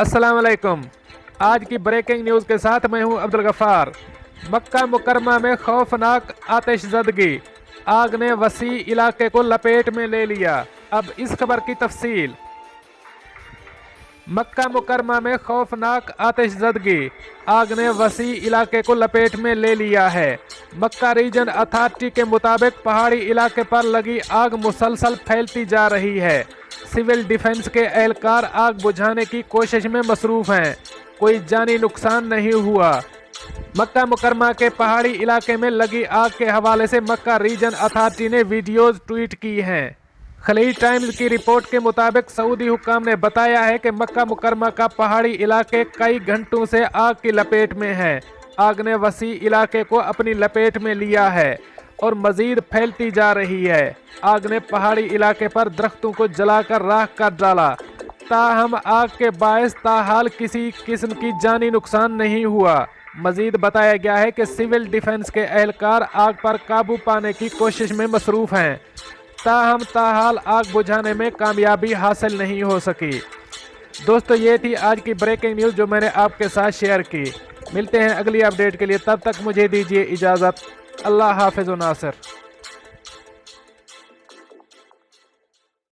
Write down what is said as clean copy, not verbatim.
अस्सलाम वालेकुम। आज की ब्रेकिंग न्यूज़ के साथ मैं हूं अब्दुल गफ्फार। मक्का मुकरमा में खौफनाक आतिशज़दगी, आग ने वसी इलाके को लपेट में ले लिया। अब इस खबर की तफसील। मक्का मुकरमा में खौफनाक आतिशज़दगी, आग ने वसी इलाके को लपेट में ले लिया है। मक्का रीजन अथॉरिटी के मुताबिक पहाड़ी इलाके पर लगी आग मुसलसल फैलती जा रही है। सिविल डिफेंस के एहलकार आग बुझाने की कोशिश में मसरूफ़ हैं। कोई जानी नुकसान नहीं हुआ। मक्का मुकरमा के पहाड़ी इलाके में लगी आग के हवाले से मक्का रीजन अथॉरिटी ने वीडियोज़ ट्वीट की हैं। खलीज टाइम्स की रिपोर्ट के मुताबिक सऊदी हुक्काम ने बताया है कि मक्का मुकरमा का पहाड़ी इलाके कई घंटों से आग की लपेट में है। आग ने वसी इलाके को अपनी लपेट में लिया है और मज़ीद फैलती जा रही है। आग ने पहाड़ी इलाके पर दरख्तों को जलाकर राख कर डाला। ताहम आग के बायस ताहाल किसी किस्म की जानी नुकसान नहीं हुआ। मज़ीद बताया गया है कि सिविल डिफेंस के एहलकार आग पर काबू पाने की कोशिश में मसरूफ़ हैं। ताहम ताहाल आग बुझाने में कामयाबी हासिल नहीं हो सकी। दोस्तों, ये थी आज की ब्रेकिंग न्यूज़ जो मैंने आपके साथ शेयर की। मिलते हैं अगली अपडेट के लिए, तब तक मुझे दीजिए इजाज़त। अल्लाह हाफ़िज़ व नासिर।